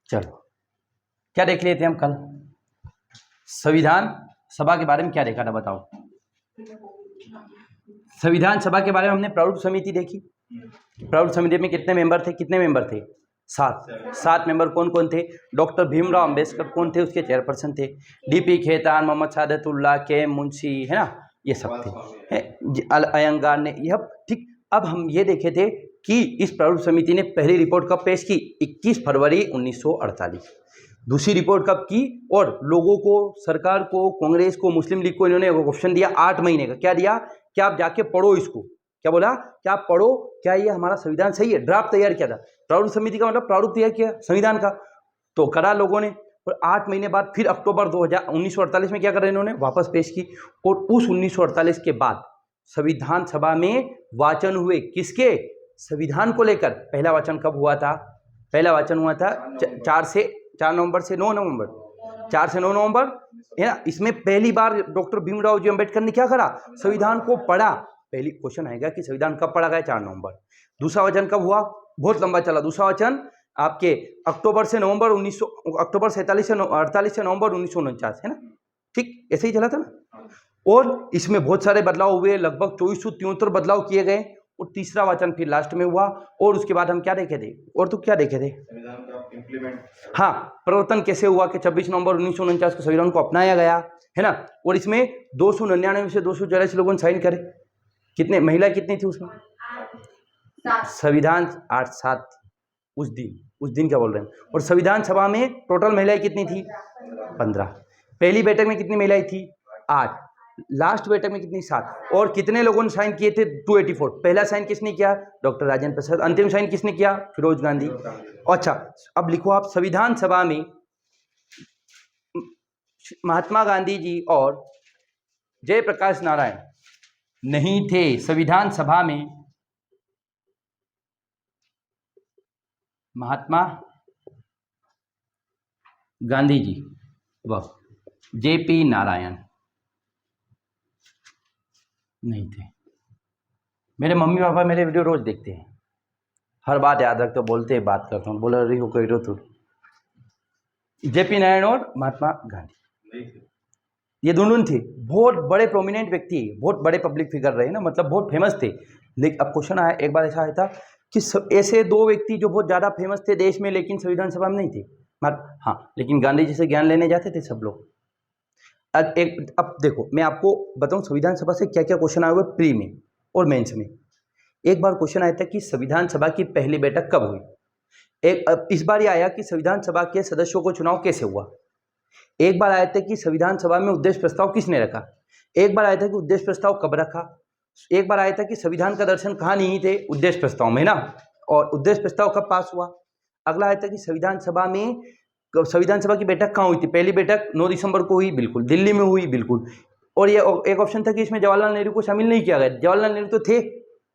चलो क्या देख लिए थे हम कल? संविधान सभा के बारे में क्या देखा था बताओ? संविधान सभा के बारे में हमने प्रारूप समिति देखी। प्रारूप समिति में कितने मेंबर थे? कितने मेंबर थे? 7 मेंबर। कौन कौन थे? डॉक्टर भीमराव अंबेडकर कौन थे? उसके चेयरपर्सन थे। डीपी खेतान, मोहम्मद सादतुल्लाह, के मुंशी, है ना, ये सब थे। अयंगार ने यह ठीक। अब हम ये देखे थे कि इस प्रारूप समिति ने पहली रिपोर्ट कब पेश की? 21 फरवरी 1948। दूसरी रिपोर्ट कब की? और लोगों को, सरकार को, कांग्रेस को, मुस्लिम लीग को इन्होंने ऑप्शन दिया 8 महीने का। क्या दिया? क्या आप जाके पढ़ो इसको। क्या बोला? क्या आप पढ़ो, क्या ये हमारा संविधान सही है? ड्राफ्ट तैयार किया था। प्रारूप समिति का मतलब प्रारूप तैयार किया संविधान का, तो करा लोगों ने। और 8 महीने बाद फिर अक्टूबर 1948 में क्या करा इन्होंने? वापस पेश की। और उस 1948 के बाद संविधान सभा में वाचन हुए। किसके? संविधान को लेकर। पहला वाचन कब हुआ था? पहला वाचन हुआ था 4 नवंबर से 9 नवंबर, 4 से 9 नवंबर, है ना। इसमें पहली बार डॉक्टर भीमराव जी अंबेडकर ने क्या करा? संविधान को पढ़ा। पहली क्वेश्चन आएगा कि संविधान कब पढ़ा गया? 4 नवंबर। दूसरा वाचन कब हुआ? बहुत लंबा चला दूसरा वाचन, आपके अक्टूबर से नवंबर 1900, अक्टूबर 48 से नवंबर 1949, है ना। ठीक, ऐसे ही चला था ना। और इसमें बहुत सारे बदलाव हुए, लगभग 2473 बदलाव किए गए। और तीसरा वाचन फिर लास्ट में हुआ। और उसके बाद हम क्या देखे थे? और तो क्या देखे थे? संविधान का इंप्लीमेंट, हाँ, प्रवर्तन कैसे हुआ कि 26 नवंबर 1949 को संविधान को अपनाया गया, है ना। और इसमें 299 में से 284 लोगों ने साइन करे। कितने महिला कितनी थी उसमें? संविधान 7 उस दिन क्या बोल रहे हैं। और संविधान सभा में टोटल महिलाएं कितनी थी? 15। पहली बैठक में कितनी महिलाएं थी? 8। लास्ट बैठक में कितनी? 7। और कितने लोगों ने साइन किए थे? 284। पहला साइन किसने किया? डॉक्टर राजेंद्र प्रसाद। अंतिम साइन किसने किया? फिरोज गांधी। अच्छा, अब लिखो आप, संविधान सभा में महात्मा गांधी जी और जयप्रकाश नारायण नहीं थे। संविधान सभा में महात्मा गांधी जी व जेपी नारायण नहीं थे। मेरे मम्मी पापा मेरे वीडियो रोज देखते हैं, हर बात याद रखते, बोलते हैं, बात करता हूँ, बोला रही हो कह रहे तू। जेपी नारायण और महात्मा गांधी ये दोनों थे। बहुत बड़े प्रोमिनेंट व्यक्ति, बहुत बड़े पब्लिक फिगर रहे ना, मतलब बहुत फेमस थे। लेकिन अब क्वेश्चन आया, एक बार ऐसा आया था कि ऐसे 2 व्यक्ति जो बहुत ज़्यादा फेमस थे देश में, लेकिन संविधान सभा में नहीं थे। हाँ, लेकिन गांधी जी से ज्ञान लेने जाते थे सब लोग। अब देखो, मैं आपको बताऊं संविधान सभा से क्या क्या क्वेश्चन आए हुए प्री में और मेंस में। एक बार क्वेश्चन आया था कि संविधान सभा की पहली बैठक कब हुई। इस बार ये आया कि संविधान सभा के सदस्यों को चुनाव कैसे हुआ। एक बार आया था कि संविधान सभा में उद्देश्य प्रस्ताव किसने रखा। एक बार आया था कि उद्देश्य प्रस्ताव कब रखा। एक बार आया था कि संविधान का दर्शन कहाँ नहीं थे? उद्देश्य प्रस्ताव में ना। और उद्देश्य प्रस्ताव कब पास हुआ। अगला आया था कि संविधान सभा की बैठक कहाँ हुई थी। पहली बैठक 9 दिसंबर को हुई, बिल्कुल। दिल्ली में हुई, बिल्कुल। और ये एक ऑप्शन था कि इसमें जवाहरलाल नेहरू को शामिल नहीं किया गया। जवाहरलाल नेहरू तो थे,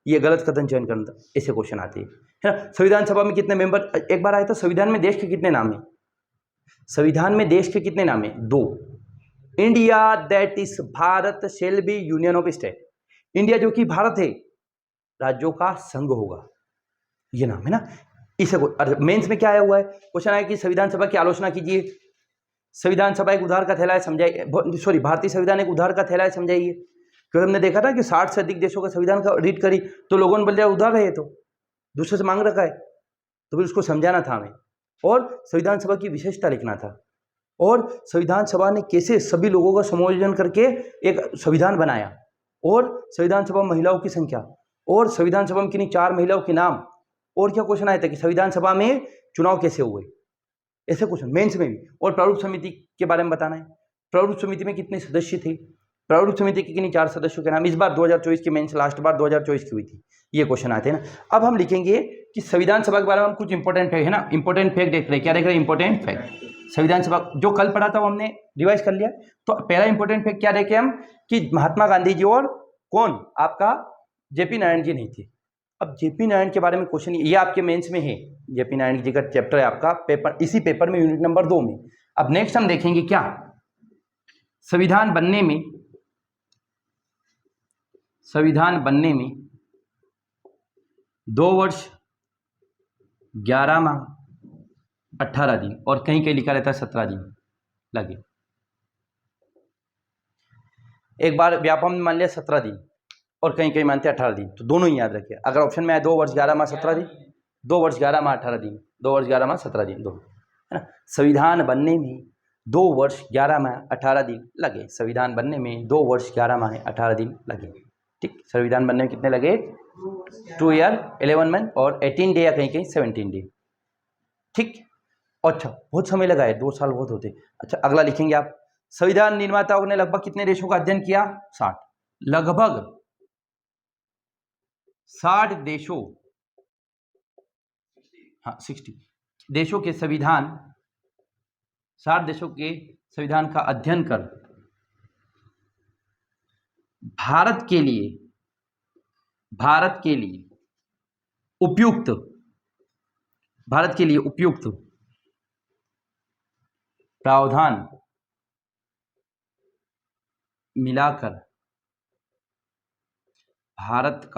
ये गलत कथन चयन करना था। ऐसे क्वेश्चन आते हैं, है ना। संविधान सभा में कितने मेंबर। एक बार आया था संविधान में देश के कितने नाम है। संविधान में देश के कितने नाम है? 2। India that is Bharat shall be union of state. India जो कि भारत है, राज्यों का संघ होगा, ये नाम है ना। इसे मेंस में क्या आया हुआ है? क्वेश्चन आया कि संविधान सभा की आलोचना कीजिए। संविधान सभा एक उधार का थैला है, समझाइए। सॉरी, भारतीय संविधान एक उधार का थैला है, समझाइए। क्योंकि हमने देखा था कि 60 से अधिक देशों का संविधान का रीड करी तो लोगों ने बोल दिया उधार है, ये तो दूसरे से मांग रखा है। तो फिर उसको समझाना था हमें, और संविधान सभा की विशेषता लिखना था, और संविधान सभा ने कैसे सभी लोगों का समायोजन करके एक संविधान बनाया, और संविधान सभा महिलाओं की संख्या, और संविधान सभा में किन्हीं 4 महिलाओं के नाम। और क्या क्वेश्चन आया था कि संविधान सभा में चुनाव कैसे हुए। ऐसे क्वेश्चन मेंस में भी। और प्रारूप समिति के बारे में बताना है। प्रारूप समिति में कितने सदस्य थे। प्रारूप समिति के किन्हीं 4 सदस्यों के नाम। इस बार 2024 की मेंस, लास्ट बार 2024 की हुई थी। ये क्वेश्चन आते हैं ना। अब हम लिखेंगे कि संविधान सभा के बारे में हम कुछ इंपॉर्टेंट फैक्ट, है ना, इंपॉर्टेंट फैक्ट देख रहे हैं। क्या देख रहे हैं? Important fact. संविधान सभा जो कल पढ़ा था वो हमने रिवाइज कर लिया। तो पहला इंपॉर्टेंट फैक्ट क्या देखे हम कि महात्मा गांधी जी और कौन, आपका जेपी नारायण जी नहीं थे। अब जेपी नारायण के बारे में क्वेश्चन, ये आपके मेंस में है। जेपी नारायण जी का चैप्टर है आपका पेपर, इसी पेपर में यूनिट नंबर 2 में। अब नेक्स्ट हम देखेंगे क्या संविधान बनने में 2 वर्ष 11 माह 18 दिन, और कहीं कहीं लिखा रहता है 17 दिन लगे। एक बार व्यापम में मान लिया 17 दिन और कहीं कहीं मानते हैं 18 दिन, तो दोनों ही याद रखिए। अगर ऑप्शन में आए 2 वर्ष 11 माह 17 दिन, 2 वर्ष 11 माह 18 दिन, 2 वर्ष 11 माह 17 दिन, दोनों, है ना। संविधान बनने में 2 वर्ष 11 माह 18 दिन लगे। संविधान बनने में 2 वर्ष 11 माह 18 दिन लगे। ठीक, संविधान बनने में कितने लगे? 2 ईयर 11 मंथ और 18 डे या कहीं कहीं 17 डे। ठीक, अच्छा बहुत समय लगा है, 2 साल बहुत होते। अच्छा अगला लिखेंगे आप, संविधान निर्माताओं ने लगभग कितने देशों का अध्ययन किया? 60। लगभग 60 देशों, हाँ 60 देशों के संविधान, 60 देशों के संविधान का अध्ययन कर भारत के लिए उपयुक्त, भारत के लिए उपयुक्त प्रावधान मिलाकर भारत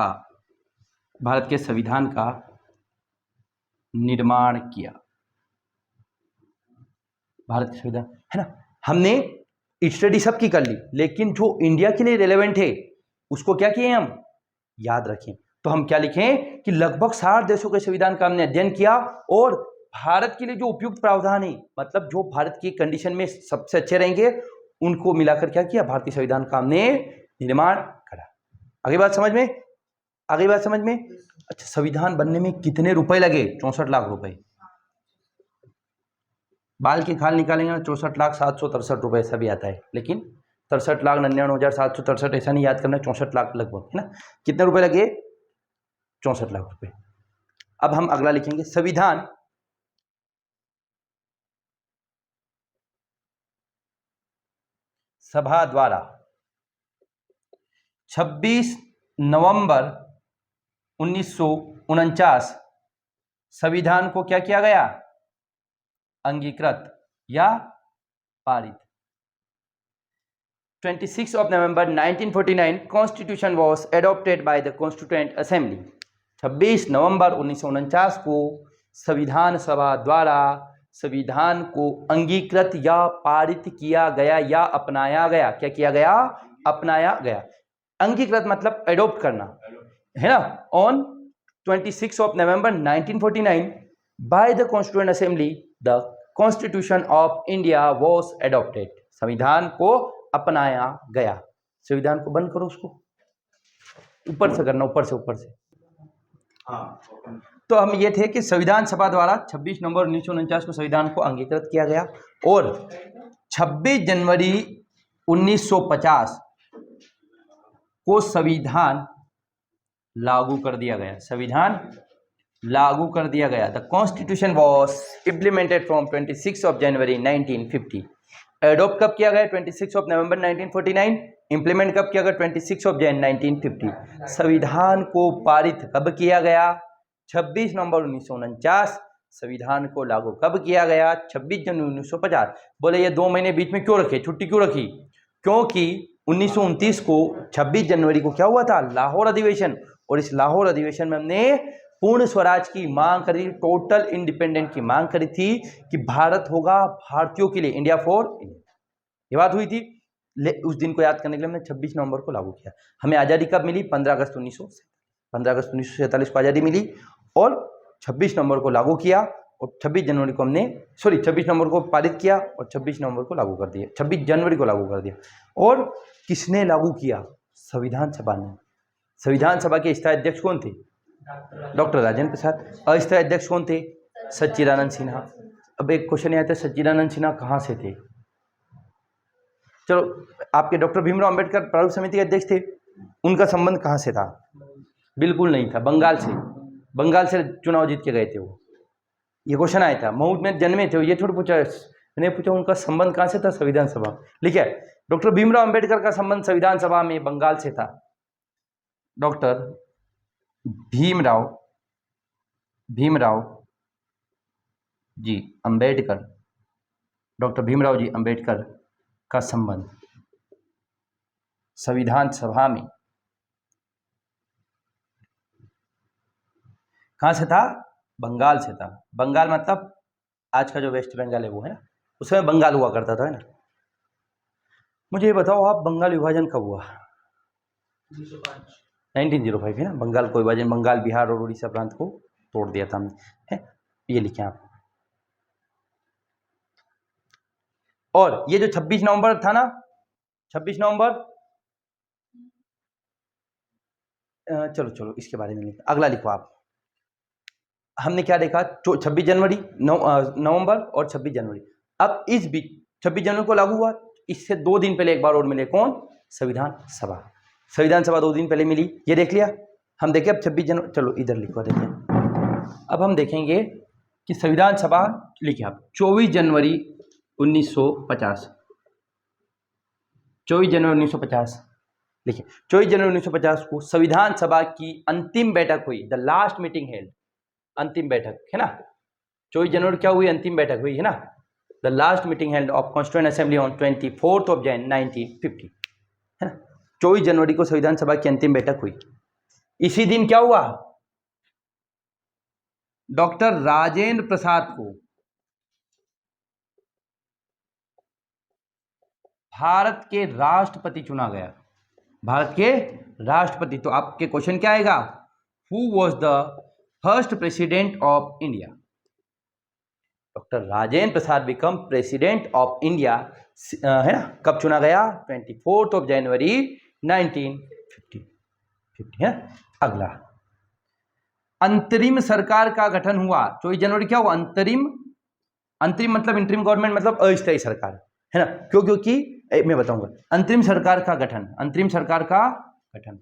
के संविधान का निर्माण किया। भारत के संविधान, है ना। हमने स्टडी सबकी कर ली, लेकिन जो इंडिया के लिए रेलेवेंट है उसको क्या किए हम? याद रखें। तो हम क्या लिखें कि लगभग 60 देशों के संविधान का हमने अध्ययन किया और भारत के लिए जो उपयुक्त प्रावधान है, मतलब जो भारत की कंडीशन में सबसे अच्छे रहेंगे, उनको मिलाकर क्या किया? भारतीय संविधान का हमने निर्माण करा। आगे बात समझ में? आगे बात समझ में? अच्छा, संविधान बनने में कितने रुपए लगे? 64 लाख रुपए। बाल की खाल निकालेंगे ना 64,763 रुपए, ऐसा भी आता है, लेकिन 63,99,763 ऐसा नहीं याद करना, 64 लाख लगभग, है ना। कितने रुपए लगे? 64 लाख रुपए। अब हम अगला लिखेंगे, संविधान सभा द्वारा 26 नवंबर 1949 संविधान को क्या किया गया? अंगीकृत या पारित। 26 of November 1949 Constitution was adopted by the Constituent Assembly। 26 नवंबर 1949 को संविधान सभा द्वारा संविधान को अंगीकृत या पारित किया गया या अपनाया गया। क्या किया गया? अपनाया गया। अंगीकृत मतलब एडॉप्ट करना, है ना। On 26 of November 1949 by the Constituent Assembly the Constitution of India was adopted। संविधान को अपनाया गया। संविधान को बंद करो, उसको ऊपर से करना, ऊपर से। तो हम ये थे कि संविधान सभा द्वारा 26 नवंबर 1949 को संविधान को अंगीकृत किया गया और 26 जनवरी 1950 को संविधान लागू कर दिया गया। संविधान लागू कर दिया गया। The constitution was implemented from 26 of January 1950। Adopt कब किया गया? 26 ऑफ नवंबर 1949। इंप्लीमेंट कब किया गया? 26 ऑफ जन 1950। संविधान को पारित कब किया गया? 26 नवंबर 1949। संविधान को लागू कब किया गया? 26 जनवरी 1950। बोले ये 2 महीने बीच में क्यों रखे? छुट्टी क्यों रखी? क्योंकि 1929 को 26 जनवरी को क्या हुआ था? लाहौर अधिवेशन। और इस लाहौर अधिवेशन में हमने पूर्ण स्वराज की मांग करी, टोटल इंडिपेंडेंट की मांग करी थी कि भारत होगा भारतीयों के लिए, इंडिया फॉर इंडिया, ये बात हुई थी। उस दिन को याद करने के लिए हमने 26 नवंबर को लागू किया। हमें आज़ादी कब मिली? 15 अगस्त 1947 को आज़ादी मिली और 26 नवंबर को लागू किया और 26 जनवरी को 26 नवंबर को पारित किया और 26 नवंबर को लागू कर दिया, 26 जनवरी को लागू कर दिया। और किसने लागू किया? संविधान सभा ने। संविधान सभा के स्थायी अध्यक्ष कौन थे? डॉक्टर राजेंद्र प्रसाद। अस्थायी अध्यक्ष कौन थे? सच्चिदानंद सिन्हा। अब एक क्वेश्चन आता है, सच्चिदानंद सिन्हा कहाँ से थे? चलो, आपके डॉक्टर भीमराव अंबेडकर प्रारूप समिति के अध्यक्ष थे, उनका संबंध कहाँ से था? बिल्कुल नहीं था, बंगाल से। बंगाल से चुनाव जीत के गए थे वो। ये क्वेश्चन आया था, मऊ में जन्मे थे, ये थोड़ा पूछा, मैंने पूछा उनका संबंध कहाँ से था? संविधान सभा। लिखा है, डॉक्टर भीमराव अंबेडकर का संबंध संविधान सभा में बंगाल से था। डॉक्टर भीमराव जी अंबेडकर, डॉक्टर भीमराव जी अंबेडकर का संबंध संविधान सभा में कहाँ से था? बंगाल से था। बंगाल मतलब आज का जो वेस्ट बंगाल है वो है ना, उस समय बंगाल हुआ करता था, है ना। मुझे ये बताओ आप, बंगाल विभाजन कब हुआ? 1905 है ना, बंगाल को विभाजन, बंगाल, बिहार और उड़ीसा प्रांत को तोड़ दिया था हमने, है। ये लिखें आप। और ये जो 26 नवंबर था ना, 26 नवंबर, चलो इसके बारे में लिखो, अगला लिखो आप। हमने क्या देखा, 26 जनवरी, नवंबर और 26 जनवरी। अब इस बीच 26 जनवरी को लागू हुआ, इससे 2 दिन पहले एक बार और मिले, कौन? संविधान सभा। संविधान सभा 2 दिन पहले मिली, ये देख लिया। हम देखें अब 26 जनवरी, चलो इधर लिखो, देखें। अब हम देखेंगे कि संविधान सभा, लिखे आप 24 जनवरी 1950, 24 जनवरी 1950 लिखिए। 24 जनवरी 1950 को संविधान सभा की अंतिम बैठक हुई, द लास्ट मीटिंग हेल्ड, अंतिम बैठक, है ना। 24 जनवरी क्या हुई? अंतिम बैठक हुई, है ना। The last meeting held of constituent assembly on 24 of January 1950, है ना। 24 जनवरी को संविधान सभा की अंतिम बैठक हुई। इसी दिन क्या हुआ? डॉक्टर राजेंद्र प्रसाद को भारत के राष्ट्रपति चुना गया, भारत के राष्ट्रपति। तो आपके क्वेश्चन क्या आएगा? Who was the first president of India? Doctor Rajendra Prasad become president of India, है ना। कब चुना गया? 24 ऑफ जनवरी 1950, है। अगला, अंतरिम सरकार का गठन हुआ 24 जनवरी। क्या हुआ? अंतरिम, अंतरिम मतलब इंटरिम गवर्नमेंट, मतलब अस्थायी सरकार, है ना। क्यों? क्योंकि मैं बताऊंगा। अंतरिम सरकार का गठन, अंतरिम सरकार का गठन,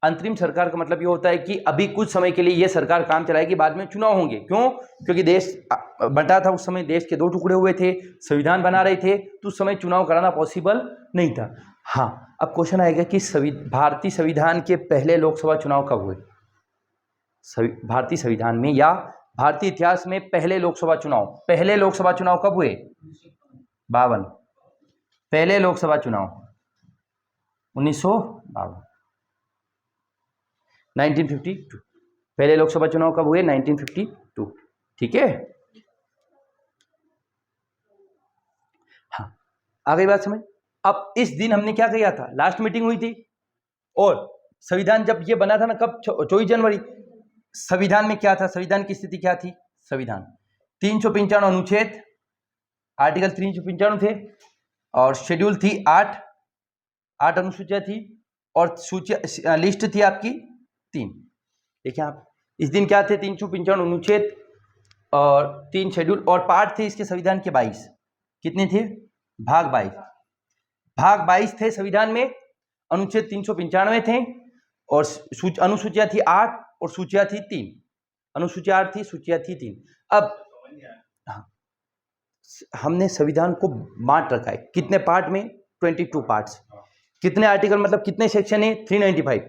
अंतरिम सरकार का मतलब ये होता है कि अभी कुछ समय के लिए ये सरकार काम चलाएगी, बाद में चुनाव होंगे। क्यों? क्योंकि देश बंटा था उस समय, देश के 2 टुकड़े हुए थे, संविधान बना रहे थे, तो उस समय चुनाव कराना पॉसिबल नहीं था। हाँ, अब क्वेश्चन आएगा कि भारतीय संविधान के पहले लोकसभा चुनाव कब हुए? भारतीय संविधान में या भारतीय इतिहास में पहले लोकसभा चुनाव कब हुए? 52। पहले लोकसभा चुनाव 1952, 1952। पहले लोकसभा चुनाव कब हुए? 1952, ठीक है। हाँ, आ गई बात समझ। अब इस दिन हमने क्या किया था? लास्ट मीटिंग हुई थी, और संविधान जब ये बना था ना, कब? 24 जनवरी। संविधान में क्या था? संविधान की स्थिति क्या थी? संविधान 395 अनुच्छेद, आर्टिकल 395 थे, और शेड्यूल थी 8 अनुसूचियां थी, और सूचिया लिस्ट थी आपकी 3। देखिए आप, इस दिन क्या थे? 395 अनुच्छेद और 3 शेड्यूल, और पार्ट थे इसके संविधान के 22। कितने थे? भाग 22 थे संविधान में। अनुच्छेद 395 थे, और अनुसूचियां थी 8 और सूचियां थी 3। अनुसूचिया 8 थी, सूचियां थी 3। अब हाँ, हमने संविधान को बांट रखा है कितने पार्ट में? 22 पार्ट्स। कितने आर्टिकल, मतलब कितने सेक्शन है? 395।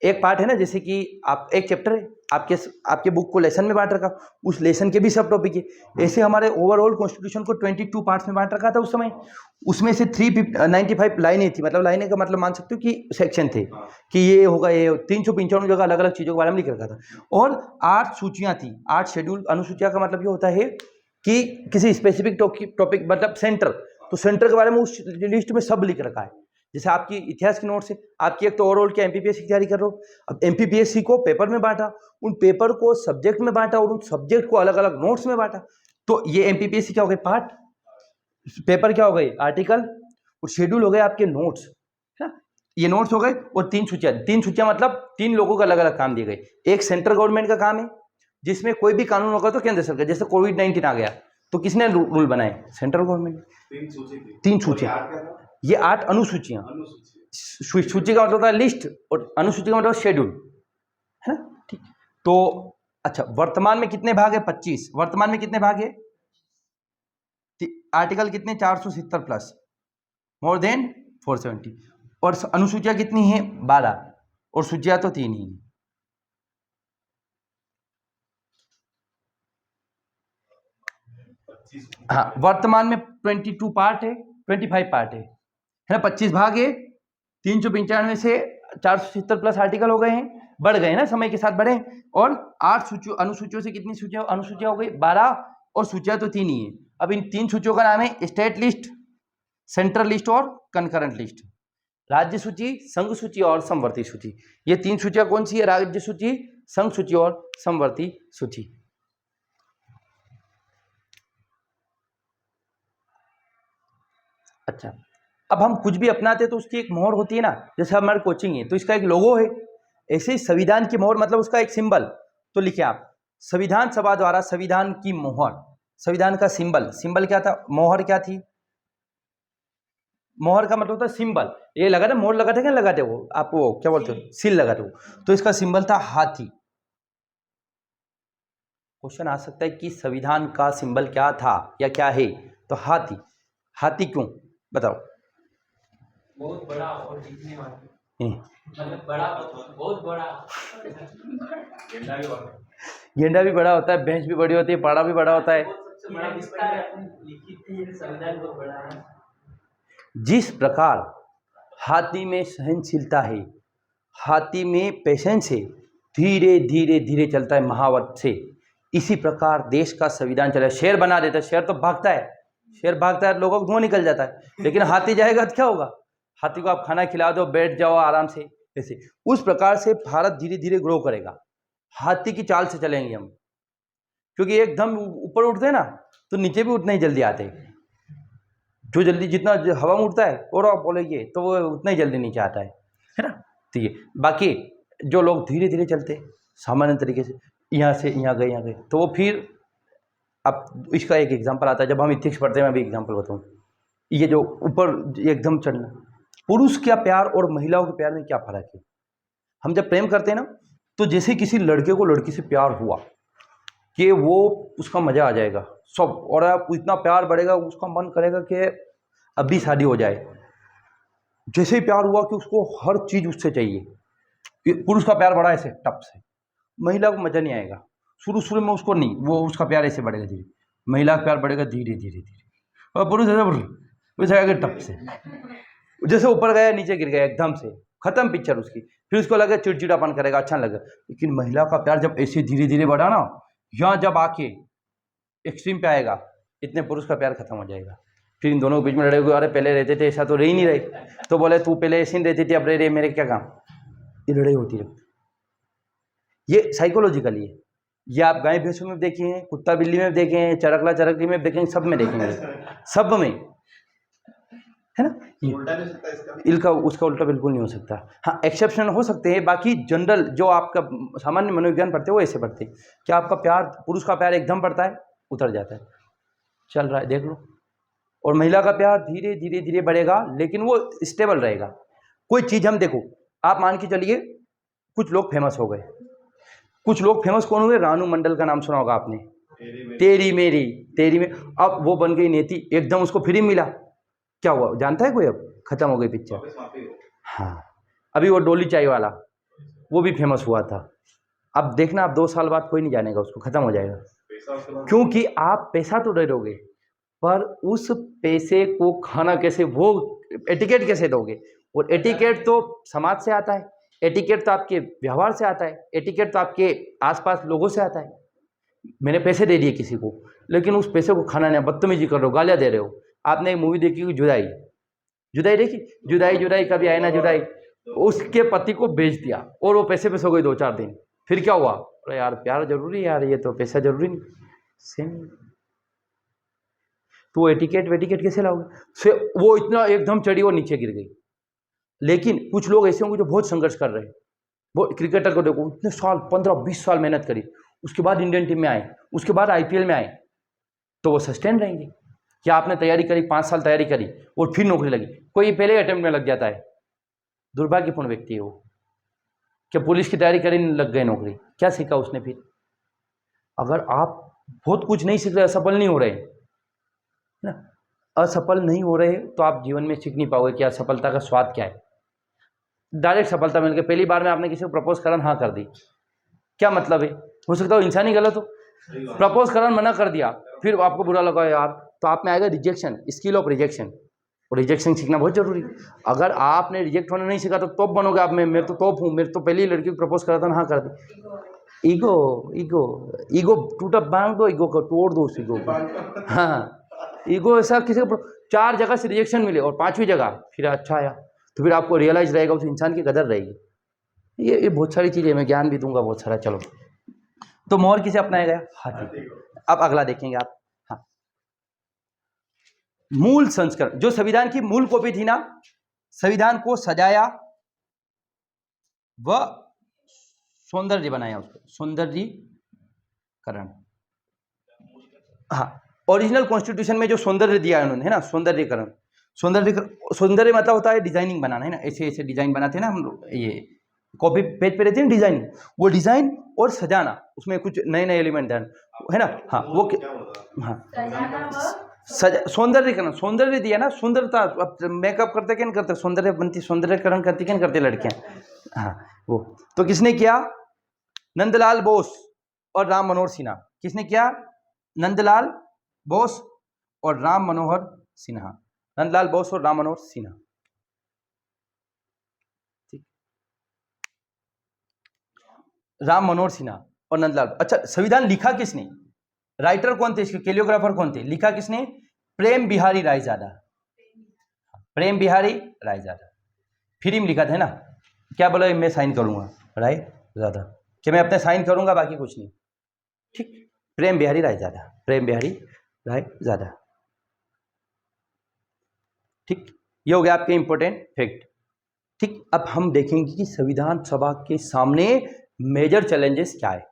एक पार्ट है ना, जैसे कि आप एक चैप्टर है, आपके बुक को लेसन में बांट रखा, उस लेसन के भी सब टॉपिक है। ऐसे हमारे ओवरऑल कॉन्स्टिट्यूशन को 22 पार्ट्स में बांट रखा था उस समय। उसमें से 395 लाइनें थी, मतलब लाइनें का मतलब मान सकते हो कि सेक्शन थे, कि ये होगा, ये 395 जगह अलग अलग चीज़ों के बारे में लिख रखा था। और 8 सूचियाँ थी, 8 शेड्यूल। अनुसूचिया का मतलब ये होता है कि किसी स्पेसिफिक टॉपिक, मतलब सेंटर, तो सेंटर के बारे में उस लिस्ट में सब लिख रखा है। जैसे आपकी इतिहास की नोट्स है, आपकी एक तो ओवरऑल क्या एमपीपीएससी की तैयारी कर रहे हो, अब एमपीपीएससी को पेपर में बांटा, उन पेपर को सब्जेक्ट में बांटा, और उन सब्जेक्ट को अलग अलग नोट्स में बांटा। तो ये एमपीपीएससी क्या हो गए? पार्ट। पेपर क्या हो गए? आर्टिकल। और शेड्यूल हो गए आपके नोट्स, है ना। ये नोट्स हो गए, और 3 सूचियां मतलब 3 लोगों को अलग अलग काम दिए गए। एक सेंट्रल गवर्नमेंट का काम है, जिसमें कोई भी कानून होगा तो केंद्र सरकार, जैसे कोविड-19 आ गया तो किसने रूल बनाए? सेंट्रल गवर्नमेंट ने। 3 सूचियां, ये 8 अनुसूचियां। सूची का मतलब होता है लिस्ट, और अनुसूची का मतलब शेड्यूल, है ना। ठीक, तो अच्छा, वर्तमान में कितने भाग है? 25। वर्तमान में कितने भाग है? आर्टिकल कितने? 470 प्लस, मोर देन 470। और अनुसूचियां कितनी है? 12, और सूचियां तो 3 ही। हाँ, वर्तमान में 22 पार्ट है, 25 पार्ट है ना। 25 भाग है, 395 से 470 प्लस आर्टिकल हो गए हैं, बढ़ गए ना, समय के साथ बढ़े। और 8 अनुसूचियों से कितनी सूचियां? अनुसूचियां हो गई 12, और सूचियाँ तो 3 ही है। अब इन 3 सूचियों का नाम है स्टेट लिस्ट, सेंट्रल लिस्ट और कंकरेंट लिस्ट। राज्य सूची, संघ सूची और समवर्ती सूची, ये 3 सूचियाँ कौन सी है? राज्य सूची, संघ सूची और समवर्ती सूची। अच्छा, अब हम कुछ भी अपनाते तो उसकी एक मोहर होती है ना, जैसे हमारी कोचिंग है तो इसका एक लोगो है, ऐसे ही संविधान की मोहर मतलब उसका एक सिंबल। तो लिखिए आप, संविधान सभा द्वारा संविधान की मोहर, संविधान का सिंबल, सिंबल क्या था, मोहर क्या थी? मोहर का मतलब होता है सिंबल। ये लगा था, मोहर लगाते क्या लगाते वो आप, वो क्या बोलते हो, सील लगाते हो, तो इसका सिंबल था हाथी। क्वेश्चन आ सकता है कि संविधान का सिंबल क्या था या क्या है, तो हाथी। हाथी क्यों बताओ? बहुत बड़ा और दिखने वाला, मतलब बड़ा, बहुत बड़ा। गेंडा भी बड़ा होता है, भैंस भी बड़ी होती है, पाड़ा भी बड़ा होता है। सबसे बड़ा विस्तार लिखित है, संविधान बहुत बड़ा है। जिस प्रकार हाथी में सहनशीलता है, हाथी में पेशेंस है, धीरे धीरे धीरे चलता है महावत से, इसी प्रकार देश का संविधान चला है। शेर बना देता है, शेर तो भागता है, शेर भागता है लोगों को धुआं निकल जाता है, लेकिन हाथी जाएगा तो क्या होगा? हाथी को आप खाना खिला दो, बैठ जाओ आराम से, ऐसे उस प्रकार से भारत धीरे धीरे ग्रो करेगा। हाथी की चाल से चलेंगे हम, क्योंकि एकदम ऊपर उठते हैं ना तो नीचे भी उतना ही जल्दी आते हैं। जो जल्दी जितना हवा में उठता है और आप बोलेंगे तो वो उतना ही जल्दी नीचे आता है ना। तो ये बाकी जो लोग धीरे धीरे चलते सामान्य तरीके से, यहाँ से यहाँ गए, तो वो फिर अब इसका एक एग्जांपल आता है, जब हम इथिक्स पढ़ते हैं, मैं भी एग्जांपल बताऊँ। ये जो ऊपर एकदम चढ़ना, पुरुष का प्यार और महिलाओं के प्यार में क्या फ़र्क है? हम जब प्रेम करते हैं ना, तो जैसे किसी लड़के को लड़की से प्यार हुआ कि वो उसका मज़ा आ जाएगा सब, और आप इतना प्यार बढ़ेगा, उसका मन करेगा कि अभी शादी हो जाए। जैसे ही प्यार हुआ कि उसको हर चीज़ उससे चाहिए। पुरुष का प्यार बढ़ा ऐसे टप से, महिला को मज़ा नहीं आएगा, शुरू शुरू में उसको नहीं, वो उसका प्यार ऐसे बढ़ेगा धीरे, महिला का प्यार बढ़ेगा धीरे धीरे धीरे, और पुरुष ऐसे आएगा टप से, जैसे ऊपर गया नीचे गिर गया एकदम से, खत्म पिक्चर उसकी। फिर उसको लगे चिड़चिड़ापन करेगा, अच्छा लगे। लेकिन महिला का प्यार जब ऐसे धीरे धीरे बढ़ा ना, यहाँ जब आके एक्सट्रीम पे आएगा, इतने पुरुष का प्यार खत्म हो जाएगा। फिर इन दोनों के बीच में लड़े हुए, अरे पहले रहते थे ऐसा तो रह ही नहीं रहे, तो बोले तू पहले ऐसी नहीं रहती थी, अब रह रही, मेरे क्या काम, ये लड़ाई होती है। ये साइकोलॉजिकली है, ये आप गाय भैंसों में देखे हैं, कुत्ता बिल्ली में देखे हैं, चरकला चरकली में देखेंगे, सब में देखेंगे, सब में, है ना। इनका उसका उल्टा बिल्कुल नहीं हो सकता। हाँ, एक्सेप्शन हो सकते हैं, बाकी जनरल जो आपका सामान्य मनोविज्ञान पढ़ते हैं वो ऐसे पढ़ते हैं कि आपका प्यार, पुरुष का प्यार एकदम बढ़ता है, उतर जाता है, चल रहा है देख लो। और महिला का प्यार धीरे धीरे धीरे बढ़ेगा, लेकिन वो स्टेबल रहेगा। कोई चीज़ हम देखो, आप मान के चलिए कुछ लोग फेमस हो गए, कुछ लोग फेमस कौन हुए? रानू मंडल का नाम सुना होगा आपने, तेरी मेरी, तेरी में, अब वो बन गई नेती, एकदम उसको फ्री मिला, क्या हुआ जानता है कोई? अब खत्म हो गई पिक्चर। हाँ, अभी वो डोली चाय वाला, वो भी फेमस हुआ था, अब देखना आप 2 साल बाद कोई नहीं जानेगा उसको, खत्म हो जाएगा। क्योंकि आप पैसा तो दे दोगे, पर उस पैसे को खाना कैसे, वो एटिकेट कैसे दोगे? और एटिकेट तो समाज से आता है, एटिकेट तो आपके व्यवहार से आता है, एटिकेट तो आपके आसपास लोगों से आता है। मैंने पैसे दे दिए किसी को, लेकिन उस पैसे को खाना नहीं, बदतमीजी कर रहे हो, गालियाँ दे रहे हो। आपने एक मूवी देखी हुई जुदाई, जुदाई देखी? जुदाई जुदाई कभी आए ना जुदाई, उसके पति को बेच दिया और वो पैसे पे सो गई 2-4 दिन। फिर क्या हुआ? अरे यार प्यार जरूरी है यार, ये तो पैसा जरूरी नहीं, सेम। तो एटिकेट वेटिकेट कैसे लाओगे? फिर वो इतना एकदम चढ़ी और नीचे गिर गई। लेकिन कुछ लोग ऐसे होंगे जो बहुत संघर्ष कर रहे हैं, वो क्रिकेटर को देखो, इतने साल 15-20 साल मेहनत करी, उसके बाद इंडियन टीम में आए, उसके बाद IPL में आए, तो वो सस्टेन रहेंगे। क्या आपने तैयारी करी, 5 साल तैयारी करी और फिर नौकरी लगी, कोई पहले अटेम्प्ट में लग जाता है, दुर्भाग्यपूर्ण व्यक्ति है वो। क्या पुलिस की तैयारी करी, लग गई नौकरी, क्या सीखा उसने फिर? अगर आप बहुत कुछ नहीं सीख रहे, असफल नहीं हो रहे ना, असफल नहीं हो रहे, तो आप जीवन में सीख नहीं पाओगे कि असफलता का स्वाद क्या है। डायरेक्ट सफलता मिल गई, पहली बार में आपने किसी को प्रपोज करन हाँ कर दी, क्या मतलब है? हो सकता है इंसान ही गलत हो, प्रपोज करन मना कर दिया, फिर आपको बुरा लगा यार, तो आप में आएगा रिजेक्शन, स्किल ऑफ रिजेक्शन। और रिजेक्शन सीखना बहुत जरूरी है। अगर आपने रिजेक्ट होना नहीं सीखा तो तोप बनोगे आप। मैं तो तोप हूँ, मेरे तो पहली लड़की को प्रपोज करा था, हाँ कर दी, ईगो ईगो ईगो टूटा बांध दो, ईगो को तोड़ दो उस ईगो को। हाँ, ईगो ऐसा किसी को 4 जगह से रिजेक्शन मिले और 5वीं जगह फिर अच्छा आया, तो फिर आपको रियलाइज रहेगा उस इंसान की कदर रहेगी। ये बहुत सारी चीज़ें, मैं ज्ञान भी दूंगा बहुत सारा। चलो, तो मोर किसे अपनाया गया? हाथी। अब अगला देखेंगे आप। हाँ, मूल संस्करण, जो संविधान की मूल कॉपी थी ना, संविधान को सजाया व सौंदर्य बनाया, उसको सौंदर्यीकरण। हाँ, ओरिजिनल कॉन्स्टिट्यूशन में जो सौंदर्य दिया है उन्होंने, है ना, सौंदर्यीकरण। सौंदर्य मतलब होता है डिजाइनिंग बनाना, है ना, ऐसे ऐसे डिजाइन बनाते हैं ना हम लोग, ये कॉपी पेज पे रहती है ना डिजाइन, वो डिजाइन और सजाना, उसमें कुछ नए नए एलिमेंट है ना। हाँ, वो हाँ, सौंदर्यीकरण, सौंदर्य दिया ना, सुंदरता। अब मेकअप करते क्या नहीं करते, सौंदर्य बनती, सौंदर्यीकरण करती क्या नहीं करते लड़कियां। हाँ, वो तो किसने किया? नंदलाल बोस और राम मनोहर सिन्हा। किसने किया? नंदलाल बोस और राम मनोहर सिन्हा। नंदलाल बोस और राम मनोहर सिन्हा। ठीक, राम मनोहर सिन्हा और नंदलाल। अच्छा, संविधान लिखा किसने? राइटर कौन थे इसके? कैलियोग्राफर कौन थे? लिखा किसने? प्रेम बिहारी रायजादा। प्रेम बिहारी रायजादा। फ्री में लिखा था ना, क्या बोला? मैं साइन करूंगा, रायजादा, कि मैं अपने साइन करूंगा, बाकी कुछ नहीं। ठीक, प्रेम बिहारी रायजादा, प्रेम बिहारी रायजादा। ठीक, ये हो गया आपके इंपॉर्टेंट फैक्ट। ठीक, अब हम देखेंगे कि संविधान सभा के सामने मेजर चैलेंजेस क्या है।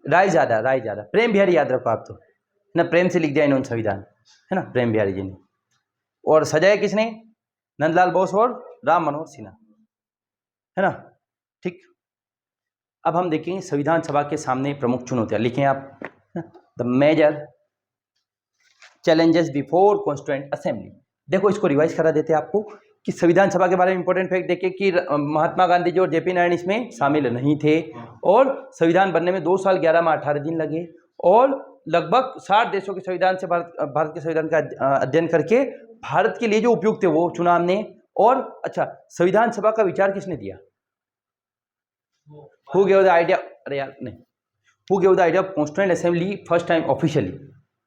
रायजादा, रायजादा, प्रेम बिहारी याद रखो आप, तो ना, प्रेम से लिख दिया इन्होंने संविधान, है ना, प्रेम बिहारी जी ने। और सजाया किसने? नंदलाल बोस और राम मनोहर सिन्हा, है ना। ठीक, अब हम देखेंगे संविधान सभा के सामने प्रमुख चुनौतियां। लिखें आप, the major challenges before constituent assembly. देखो, इसको रिवाइज करा देते हैं आपको कि संविधान सभा के बारे में इंपॉर्टेंट फैक्ट देखिए कि महात्मा गांधी जी और जेपी नारायण इसमें शामिल नहीं थे, और संविधान बनने में 2 साल 11 माह 18 दिन लगे, और लगभग 60 देशों के संविधान से भारत के संविधान का अध्ययन करके भारत के लिए जो उपयुक्त थे वो चुना हमने। और अच्छा, संविधान सभा का विचार किसने दिया? Who gave the idea? अरे यार नहीं, who gave the idea of constituent assembly first time officially?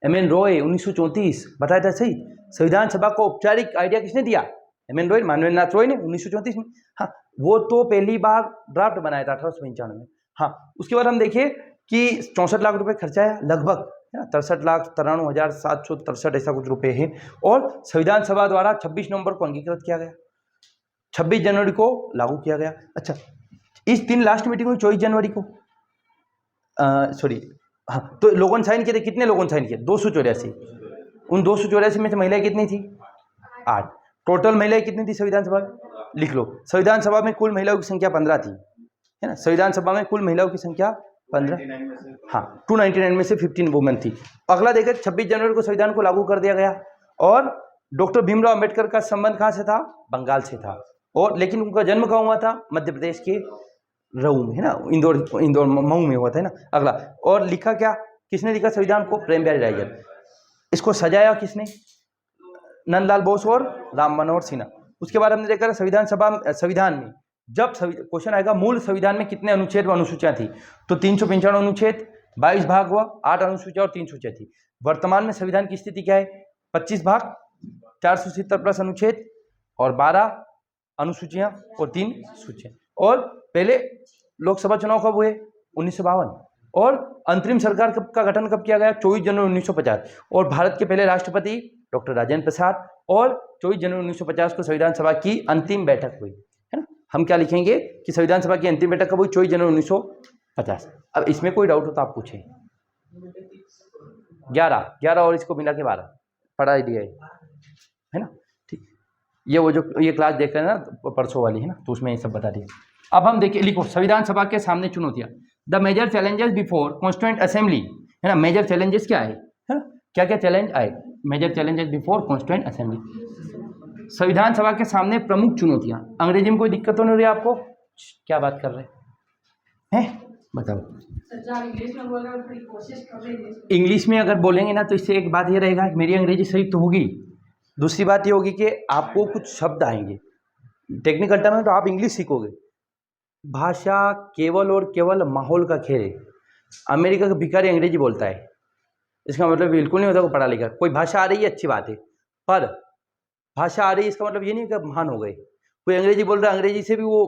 M.N.. Roy, 1934। बताया था सही। संविधान सभा को औपचारिक आइडिया किसने दिया? एम.एन. रॉय, मानवेंद्र नाथ रॉय ने 1934 में। हाँ, वो तो पहली बार ड्राफ्ट बनाया था 1895 में। हाँ, उसके बाद हम देखिए कि 64 लाख रुपए खर्चा है लगभग, 63,93,763 ऐसा कुछ रुपए है। और संविधान सभा द्वारा 26 नवंबर को अंगीकृत किया गया, 26 जनवरी को लागू किया गया। अच्छा, इस दिन लास्ट मीटिंग हुई 24 जनवरी को, सॉरी, हाँ, तो लोगों ने साइन किए थे। कितने लोगों ने साइन किए? 284। उन 284 में से महिलाएं कितनी थी? 8। टोटल महिलाएं कितनी थी संविधान सभा में? लिख लो, संविधान सभा में कुल महिलाओं की संख्या 15 थी, है ना। संविधान सभा में कुल महिलाओं की संख्या 15, हाँ, 299 में से 15 वुमेन थी। अगला देखें, 26 जनवरी को संविधान को लागू कर दिया गया, और डॉक्टर भीमराव अंबेडकर का संबंध कहाँ से था? बंगाल से था। और लेकिन उनका जन्म कहाँ हुआ था? मध्य प्रदेश के रहू में, है ना, इंदौर मऊ में हुआ था, है ना। अगला, और लिखा क्या, किसने लिखा संविधान को? प्रेम बिहारी रायजादा। इसको सजाया किसने? नंदलाल बोस और राम मनोहर सिन्हा। उसके बाद हमने देखा संविधान में जब क्वेश्चन आएगा मूल संविधान में कितने अनुच्छेद व अनुसूचियां थी, तो 395 अनुच्छेद, 22 भाग हुआ, 8 अनुसूचियां और 3 सूचियां थी। वर्तमान में संविधान की स्थिति क्या है? 25 भाग, 470 प्लस अनुच्छेद और 12 अनुसूचियां और 3 सूचियां। और पहले लोकसभा चुनाव कब हुए? 1952। और अंतरिम सरकार का गठन कब किया गया? 24 जनवरी 1950। और भारत के पहले राष्ट्रपति डॉक्टर राजेंद्र प्रसाद, और 24 जनवरी 1950 को संविधान सभा की अंतिम बैठक हुई, है ना। हम क्या लिखेंगे कि संविधान सभा की अंतिम बैठक कब हुई? 24 जनवरी 1950। अब इसमें कोई डाउट हो तो आप पूछें। 11 और इसको मिला के 12 पढ़ा दिया है ना। ठीक, ये वो जो ये क्लास देख रहे हैं ना परसों वाली, है ना, तो उसमें ये सब बता दिया। अब हम देखिए, लिखो संविधान सभा के सामने चुनौतियां। The major challenges before constituent assembly, है ना। मेजर चैलेंजेस क्या है ना, क्या क्या चैलेंज आए? Major challenges before constituent assembly. संविधान सभा के सामने प्रमुख चुनौतियां। अंग्रेजी में कोई दिक्कत तो नहीं रही आपको? क्या बात कर रहे हैं, बताओ। इंग्लिश में अगर बोलेंगे ना तो इससे एक बात ये रहेगा कि मेरी अंग्रेजी सही तो होगी, दूसरी बात ये होगी कि आपको कुछ शब्द आएंगे टेक्निकल टर्म में, तो आप इंग्लिश सीखोगे, भाषा केवल और केवल माहौल का खेल है। अमेरिका का भिखारी अंग्रेजी बोलता है, इसका मतलब बिल्कुल नहीं होता वो पढ़ा लिखा। कोई भाषा आ रही है अच्छी बात है, पर भाषा आ रही है इसका मतलब ये नहीं कि महान हो गए। कोई अंग्रेजी बोल रहा है, अंग्रेजी से भी वो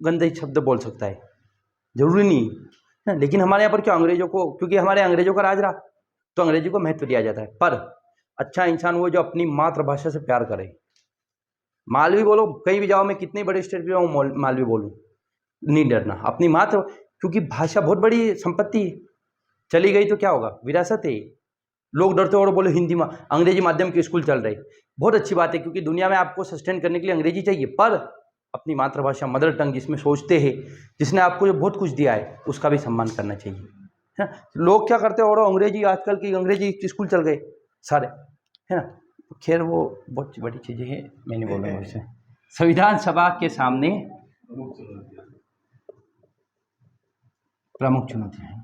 गंदे शब्द बोल सकता है, जरूरी नहीं है। लेकिन हमारे यहाँ पर क्या, अंग्रेजों को, क्योंकि हमारे अंग्रेजों का राज रहा तो अंग्रेजी को महत्व दिया जाता है। पर अच्छा इंसान वो जो अपनी मातृभाषा से प्यार करे। मालवी बोलो, कहीं भी जाओ, मैं कितने बड़े स्टेट पे जाऊँ मालवी बोलूँ, नहीं डरना अपनी मातृ, क्योंकि भाषा बहुत बड़ी संपत्ति है। चली गई तो क्या होगा, विरासत है। लोग डरते और बोले हिंदी में, अंग्रेजी माध्यम के स्कूल चल रहे, बहुत अच्छी बात है, क्योंकि दुनिया में आपको सस्टेन करने के लिए अंग्रेजी चाहिए। पर अपनी मातृभाषा, मदर टंग, जिसमें सोचते हैं, जिसने आपको जो बहुत कुछ दिया है, उसका भी सम्मान करना चाहिए, है ना। लोग क्या करते हैं, और अंग्रेजी, आजकल की अंग्रेजी स्कूल चल गए सारे, है ना। खैर वो बहुत बड़ी चीज़ें हैं, मैं नहीं बोलूँगा उसे। संविधान सभा के सामने प्रमुख चुनौतियाँ हैं।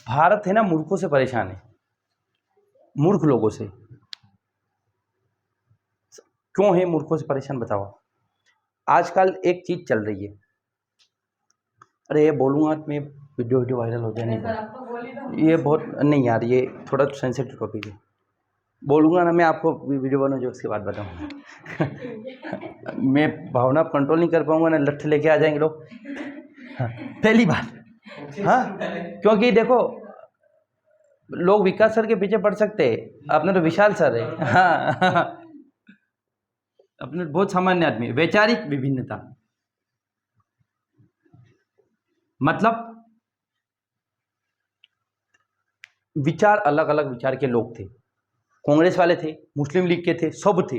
भारत है ना, मूर्खों से परेशान है, मूर्ख लोगों से। क्यों है मूर्खों से परेशान, बताओ। आजकल एक चीज चल रही है, अरे ये बोलूँगा तो मैं वीडियो वायरल हो जाए, नहीं ये बहुत नहीं यार, ये थोड़ा सेंसिटिव टॉपिक है। बोलूँगा ना मैं, आपको वीडियो बनाऊँ जो उसके बाद बताऊँगा। मैं भावना कंट्रोल नहीं कर पाऊँगा ना, लठ लेके आ जाएंगे लोग। हाँ, पहली बात, हाँ, क्योंकि देखो लोग विकास सर के पीछे पड़ सकते हैं, अपने तो विशाल सर है। हाँ, अपने बहुत सामान्य आदमी। वैचारिक विभिन्नता मतलब विचार, अलग अलग विचार के लोग थे। कांग्रेस वाले थे, मुस्लिम लीग के थे, सब थे,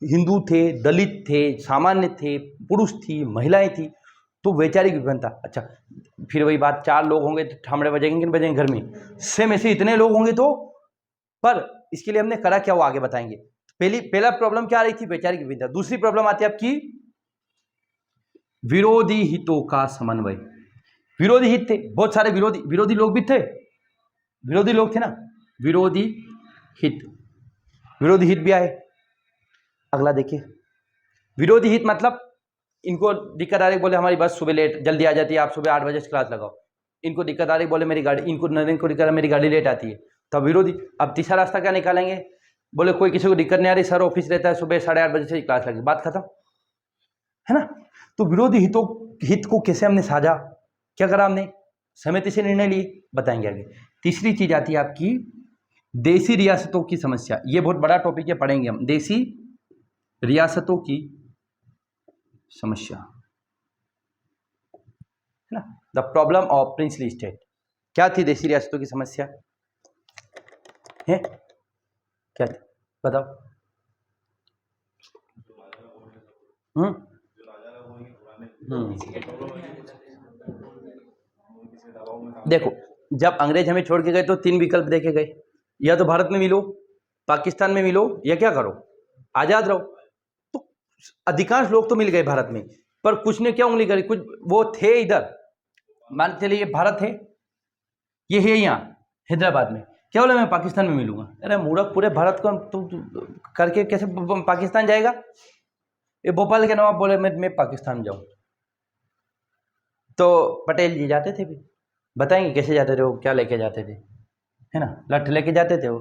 हिंदू थे, दलित थे, सामान्य थे, पुरुष थी, महिलाएं थी, तो वैचारिक विभिन्नता। अच्छा, फिर वही बात, 4 लोग होंगे तो ठामड़े बजेंगे कि नहीं बजेंगे घर में, सेम ऐसे इतने लोग होंगे तो। पर इसके लिए हमने करा क्या, वो आगे बताएंगे। पहला प्रॉब्लम क्या आ रही थी, वैचारिक विभिन्नता। दूसरी प्रॉब्लम आती है आपकी विरोधी हितों का समन्वय। विरोधी हित थे, बहुत सारे विरोधी लोग भी थे, विरोधी लोग थे ना, विरोधी हित भी आए। अगला देखिए, विरोधी हित मतलब इनको दिक्कत आ रही, बोले हमारी बस सुबह लेट जल्दी आ जाती है, आप सुबह 8 बजे से क्लास लगाओ। इनको दिक्कत आ रही, बोले मेरी गाड़ी, इनको नरेंद्र को दिक्कत, मेरी गाड़ी लेट आती है, तब विरोधी। अब तीसरा रास्ता क्या निकालेंगे, बोले कोई किसी को दिक्कत नहीं आ रही, सर ऑफिस रहता है, सुबह 8:30 बजे से क्लास लगी, बात खत्म, है ना। तो विरोधी हित को कैसे हमने साझा, क्या करा हमने, सहमति से निर्णय लिए, बताएंगे आगे। तीसरी चीज आती है आपकी देसी रियासतों की समस्या। ये बहुत बड़ा टॉपिक है, पढ़ेंगे हम, देसी रियासतों की समस्या, है ना। The problem of princely state. क्या थी देसी रियासतों की समस्या है, क्या थी बताओ। देखो, जब अंग्रेज हमें छोड़ के गए तो 3 विकल्प देके गए, या तो भारत में मिलो, पाकिस्तान में मिलो, या क्या करो, आजाद रहो। तो अधिकांश लोग तो मिल गए भारत में, पर कुछ ने क्या उंगली करी, कुछ वो थे इधर, मान चलिए ये भारत है, ये है यहाँ हैदराबाद में, क्या बोला मैं पाकिस्तान में मिलूंगा। अरे मूर्ख, पूरे भारत को तुम करके कैसे पाकिस्तान जाएगा। ये भोपाल के नवाब बोले मैं पाकिस्तान जाऊं, तो पटेल जी जाते थे भी, बताएंगे कैसे जाते थे वो, क्या लेके जाते थे, है ना, लठ लेके जाते थे वो,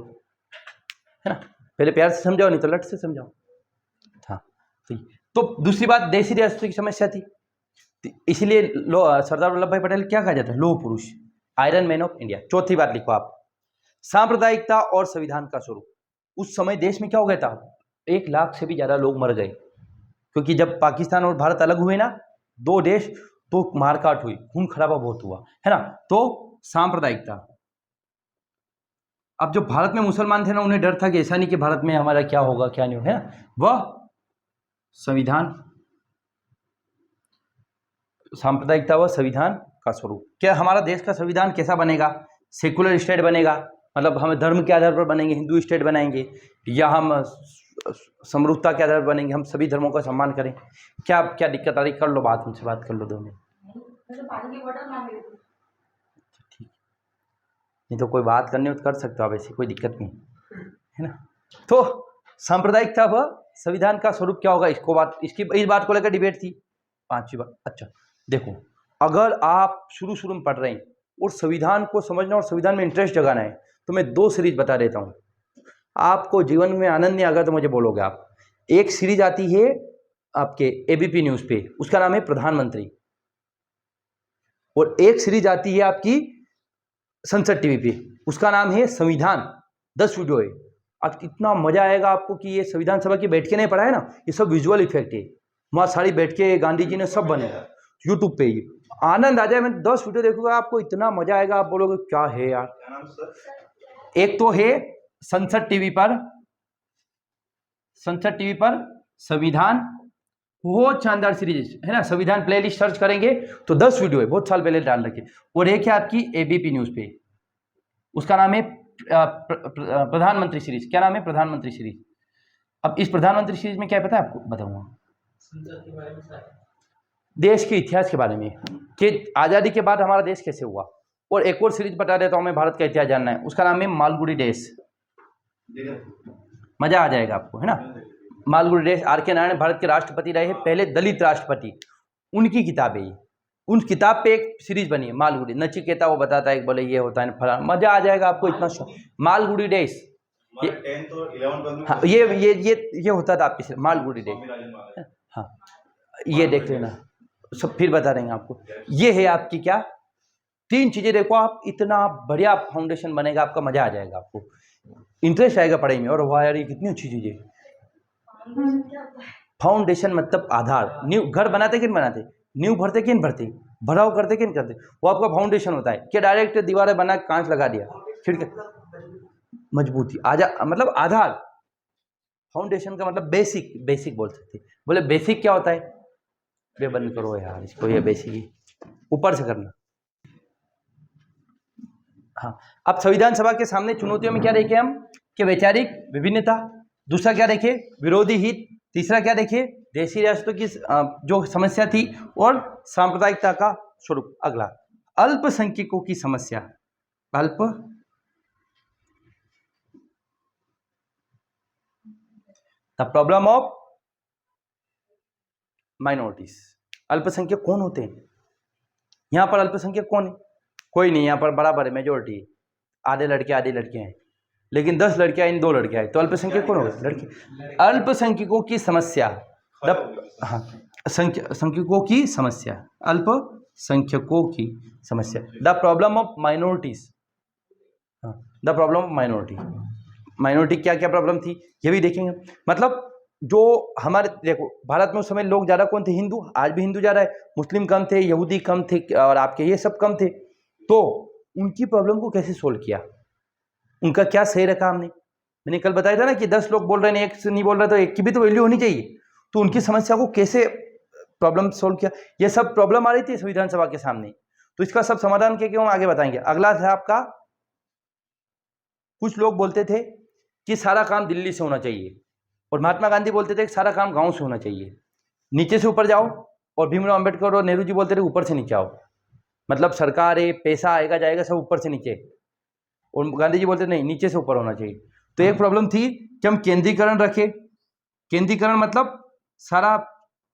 है ना। पहले प्यार से समझाओ, नहीं तो लठ से समझाओ। हाँ, तो दूसरी बात देसी रियासतों की समस्या थी, इसीलिए सरदार वल्लभ भाई पटेल क्या कहा जाता है, लौह पुरुष, आयरन मैन ऑफ इंडिया। चौथी बात लिखो आप, सांप्रदायिकता और संविधान का स्वरूप। उस समय देश में क्या हो गया था, 1 लाख से भी ज्यादा लोग मर गए, क्योंकि जब पाकिस्तान और भारत अलग हुए ना, 2 देश, तो मारकाट हुई, खून खराबा बहुत हुआ, है ना। तो सांप्रदायिकता, अब जो भारत में मुसलमान थे ना, उन्हें डर था कि ऐसा नहीं कि भारत में हमारा क्या होगा क्या नहीं होगा, है ना। वह संविधान, सांप्रदायिकता व संविधान का स्वरूप। क्या हमारा देश का संविधान कैसा बनेगा, सेकुलर स्टेट बनेगा, मतलब हम धर्म के आधार पर बनेंगे, हिंदू स्टेट बनाएंगे, या हम समरूपता के आधार पर बनेंगे, हम सभी धर्मों का सम्मान करें। क्या क्या दिक्कत आ रही, कर लो बात, हमसे बात कर लो 2 मिनट, ठीक, नहीं तो कोई बात करनी हो तो कर सकते हो आप, ऐसी कोई दिक्कत नहीं, है ना। तो सांप्रदायिकता व संविधान का स्वरूप क्या होगा, इसको बात इसकी इस बात को लेकर डिबेट थी। 5वीं बात, अच्छा देखो, अगर आप शुरू में पढ़ रहे हैं और संविधान को समझना और संविधान में इंटरेस्ट जगाना है तो मैं 2 सीरीज बता देता हूँ। आपको जीवन में आनंद नहीं आएगा तो मुझे बोलोगे आप। एक सीरीज आती है आपके एबीपी न्यूज़ पे, उसका नाम है प्रधानमंत्री, और एक सीरीज आती है आपकी संसद टीवी पे, उसका नाम है संविधान। 10 वीडियो है। अब इतना मजा आएगा आपको कि ये संविधान सभा की बैठ के नहीं पढ़ा है ना, ये सब विजुअल इफेक्ट है, वहाँ सारी बैठ के गांधी जी ने सब बनेगा यूट्यूब पे ही, आनंद आ जाए। मैं 10 वीडियो देखूंगा, आपको इतना मजा आएगा, आप बोलोगे क्या है यार। एक तो है संसद टीवी पर संविधान, बहुत शानदार सीरीज है ना, संविधान प्लेलिस्ट सर्च करेंगे तो 10 वीडियो है, बहुत साल पहले डाल रखे। और एक है आपकी एबीपी न्यूज़ पे, उसका नाम है प्रधानमंत्री सीरीज। क्या नाम है? प्रधानमंत्री सीरीज। अब इस प्रधानमंत्री सीरीज में क्या है पता है आपको, बताऊंगा। देश के इतिहास के बारे में कि आज़ादी के बाद हमारा देश कैसे हुआ। और एक और सीरीज बता देता हूँ मैं, भारत का इतिहास जानना है, उसका नाम है मालगुडी डेज। मजा आ जाएगा आपको, है ना। Malgudi days, R K. नारायण भारत के राष्ट्रपति रहे हैं, पहले दलित राष्ट्रपति, उनकी किताब है ये। उन किताब पे एक सीरीज बनी है मालगुडी, नचिकेता वो बताता है, बोले ये होता है फला, मजा आ जाएगा आपको इतना। मालगुडी डेज, हाँ ये होता था आपकी मालगुडी डेज। हाँ ये देख लेना, सब फिर बता देंगे आपको। ये है आपकी क्या, 3 चीजें देखो आप, इतना बढ़िया फाउंडेशन बनेगा आपका, मजा आ जाएगा आपको, इंटरेस्ट आएगा पढ़ाई में। और वाह यार ये कितनी अच्छी चीज है। फाउंडेशन मतलब आधार, नींव। घर बनाते कि नहीं बनाते, नींव भरते कि नहीं भरते, भराव करते कि नहीं करते, वो आपका फाउंडेशन होता है। क्या डायरेक्ट दीवारें बना कांच लगा दिया, खिड़की, मजबूती मतलब आधार। फाउंडेशन का मतलब बेसिक बोल सकते। बोले बेसिक क्या होता है, वे बंद करो यार इसको, ये बेसिक ही ऊपर से करना। हाँ, अब संविधान सभा के सामने चुनौतियों में क्या देखें हम, कि वैचारिक विभिन्नता, दूसरा क्या देखे, विरोधी हित, तीसरा क्या देखे, देशी रियासतों की जो समस्या थी, और सांप्रदायिकता का स्वरूप। अगला, अल्पसंख्यकों की समस्या। The problem of minorities. अल्पसंख्यक कौन होते हैं यहाँ पर? अल्पसंख्यक कौन है? कोई नहीं, यहाँ पर बराबर है, मेजोरिटी है, आधे लड़के आधे लड़कियां हैं, लेकिन 10 लड़कियां इन 2 लड़कियां हैं, तो अल्पसंख्यक कौन होगा? लड़के। अल्पसंख्यकों की समस्या, हाँ संख्यकों की समस्या, अल्पसंख्यकों की समस्या। द प्रॉब्लम ऑफ माइनॉरिटीज, हाँ द प्रॉब्लम ऑफ माइनॉरिटी क्या क्या प्रॉब्लम थी ये भी देखेंगे। मतलब जो हमारे, देखो भारत में उस समय लोग ज़्यादा कौन थे, हिंदू। आज भी हिंदू ज़्यादा है, मुस्लिम कम थे, यहूदी कम थे, और आपके ये सब कम थे। तो उनकी प्रॉब्लम को कैसे सोल्व किया, उनका क्या सही रखा हमने। मैंने कल बताया था ना कि 10 लोग बोल रहे हैं, एक से नहीं बोल रहा, तो एक की भी तो वैल्यू होनी चाहिए। तो उनकी समस्या को कैसे प्रॉब्लम सोल्व किया, ये सब प्रॉब्लम आ रही थी संविधान सभा के सामने, तो इसका सब समाधान क्या क्यों आगे बताएंगे। अगला है आपका, कुछ लोग बोलते थे कि सारा काम दिल्ली से होना चाहिए, और महात्मा गांधी बोलते थे कि सारा काम गांव से होना चाहिए, नीचे से ऊपर जाओ। और भीमराव अंबेडकर और नेहरू जी बोलते थे ऊपर से नीचे आओ, मतलब सरकार है, पैसा आएगा जाएगा सब ऊपर से नीचे। और गांधी जी बोलते नहीं, नीचे से ऊपर होना चाहिए। तो एक प्रॉब्लम थी कि हम केंद्रीकरण रखे। केंद्रीकरण मतलब सारा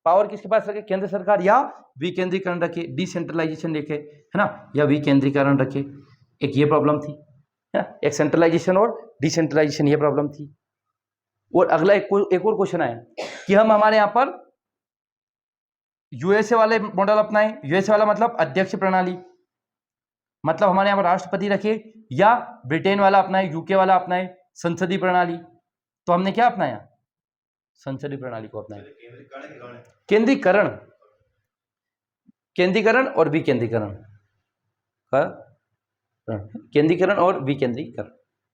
पावर किसके पास रखे, केंद्र सरकार, या विकेंद्रीकरण रखे, डिसेंट्रलाइजेशन रखे, है ना, या विकेंद्रीकरण रखे। एक ये प्रॉब्लम थी, है ना, एक सेंट्रलाइजेशन और डिसेंट्रलाइजेशन, ये प्रॉब्लम थी। और अगला एक और क्वेश्चन आया कि हम हमारे यहाँ पर यूएसए वाले मॉडल अपनाएं। यूएसए वाला मतलब अध्यक्ष प्रणाली, मतलब हमारे यहाँ पर राष्ट्रपति रखे, या ब्रिटेन वाला अपनाए, यूके वाला अपनाए, संसदीय प्रणाली। तो हमने क्या अपनाया, संसदीय प्रणाली को अपनाया। केंद्रीकरण और विकेंद्रीकरण, केंद्रीकरण और विकेंद्रीकरण,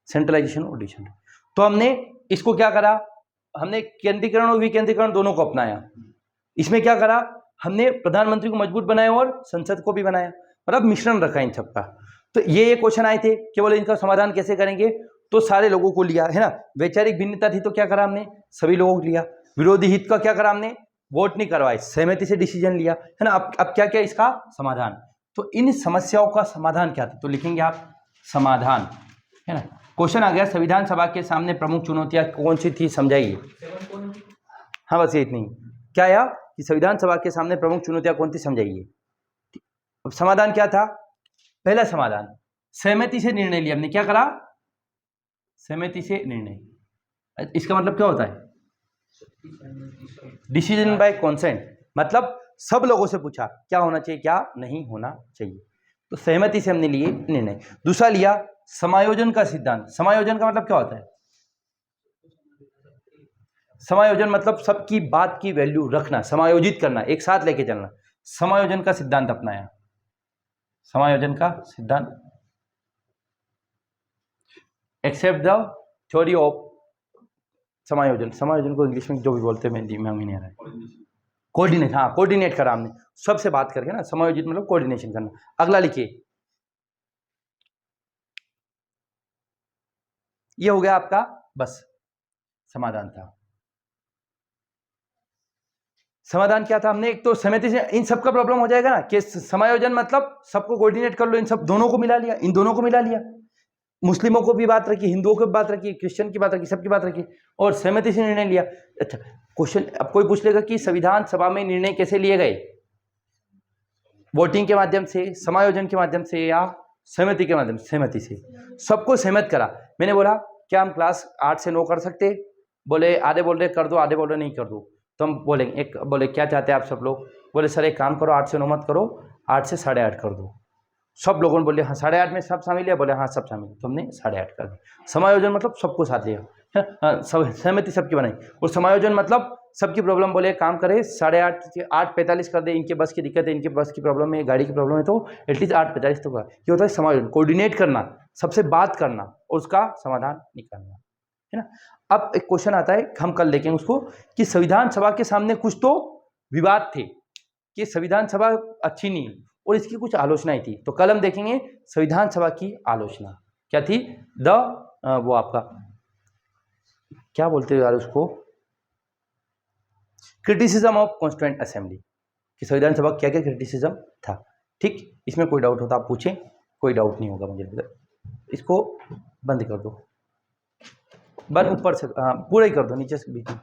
सेंट्रलाइजेशन और डिसेंट्रलाइजेशन। तो हमने इसको क्या करा, हमने केंद्रीकरण और विकेंद्रीकरण दोनों को अपनाया। इसमें क्या करा, हमने प्रधानमंत्री को मजबूत बनाया और संसद को भी बनाया, मतलब मिश्रण रखा इन सबका। तो ये क्वेश्चन आए थे कि बोले इनका समाधान कैसे करेंगे, तो सारे लोगों को लिया, है ना। वैचारिक भिन्नता थी तो क्या करा हमने, सभी लोगों को लिया। विरोधी हित का क्या करा हमने, वोट नहीं करवाए, सहमति से डिसीजन लिया, है ना। अब क्या क्या इसका समाधान, तो इन समस्याओं का समाधान क्या था, तो लिखेंगे आप समाधान, है ना। क्वेश्चन आ गया, संविधान सभा के सामने प्रमुख चुनौतियां कौन सी थी, समझाइए। हाँ बस ये इतनी। क्या आया कि संविधान सभा के सामने प्रमुख चुनौतियां कौन थी, समझाइए। अब समाधान क्या था? पहला समाधान, सहमति से निर्णय लिया हमने। क्या करा? सहमति से निर्णय। इसका मतलब क्या होता है? डिसीजन बाय कॉन्सेंट, मतलब सब लोगों से पूछा क्या होना चाहिए क्या नहीं होना चाहिए, तो सहमति से हमने लिए निर्णय। दूसरा लिया समायोजन का सिद्धांत। समायोजन का मतलब क्या होता है? समायोजन मतलब सबकी बात की वैल्यू रखना, समायोजित करना, एक साथ लेके चलना। समायोजन का सिद्धांत अपनाया। समायोजन का सिद्धांत, एक्सेप्ट द थ्योरी ऑफ समायोजन। समायोजन को इंग्लिश में जो भी बोलते हैं मैं दिमाग में नहीं आ रहा है। कोऑर्डिनेट, हाँ कोऑर्डिनेट करा हमने, सबसे बात करके ना। समायोजित मतलब कोऑर्डिनेशन करना। अगला लिखिए, ये हो गया आपका बस समाधान था। समाधान क्या था? हमने एक तो सहमति से, इन सबका प्रॉब्लम हो जाएगा ना कि समायोजन मतलब सबको कोऑर्डिनेट कर लो, इन सब दोनों को मिला लिया, इन दोनों को मिला लिया, मुस्लिमों को भी बात रखी, हिंदुओं को भी बात रखी, क्रिश्चियन की बात रखी, सबकी बात रखी और सहमति से निर्णय लिया। अच्छा क्वेश्चन, अब कोई पूछ लेगा कि संविधान सभा में निर्णय कैसे लिए गए? वोटिंग के माध्यम से, समायोजन के माध्यम से या सहमति के माध्यम से? सहमति से। सबको सहमत करा। मैंने बोला क्या हम क्लास 8 से 9 कर सकते? बोले आधे बोल रहे कर दो, आधे बोल रहे नहीं कर दो। तो हम बोलेंगे, एक बोले क्या चाहते हैं आप सब लोग? बोले सर एक काम करो 8 से 9 मत करो, 8 से 8:30 कर दो। सब लोगों ने बोले हाँ 8:30 में सब शामिल है? बोले हाँ सब शामिल। तो हमने 8:30 कर दिया। समायोजन मतलब सबको साथ लिया, सहमति सबकी बनाई। और समायोजन मतलब सबकी प्रॉब्लम, बोले काम करे 8:30 से 8:45 कर दे, इनके बस की दिक्कत है, इनके बस की प्रॉब्लम है, गाड़ी की प्रॉब्लम है, तो एटलीस्ट 8:45 तो कर। ये होता है समायोजन, कोऑर्डिनेट करना, सबसे बात करना और उसका समाधान निकालना, है ना। अब एक क्वेश्चन आता है, हम कल देखेंगे उसको, कि संविधान सभा के सामने कुछ तो विवाद थे कि संविधान सभा अच्छी नहीं और इसकी कुछ आलोचनाएं थी। तो कल हम देखेंगे संविधान सभा की आलोचना क्या थी। वो आपका क्या बोलते हैं यार उसको, क्रिटिसिज्म ऑफ कॉन्स्टिट्यूएंट असेंबली, कि संविधान सभा क्या क्या क्रिटिसिज्म था। ठीक, इसमें कोई डाउट होता आप पूछें, कोई डाउट नहीं होगा मुझे लगता। इसको बंद कर दो, बंद ऊपर से, हाँ पूरा ही कर दो, नीचे से बीच में।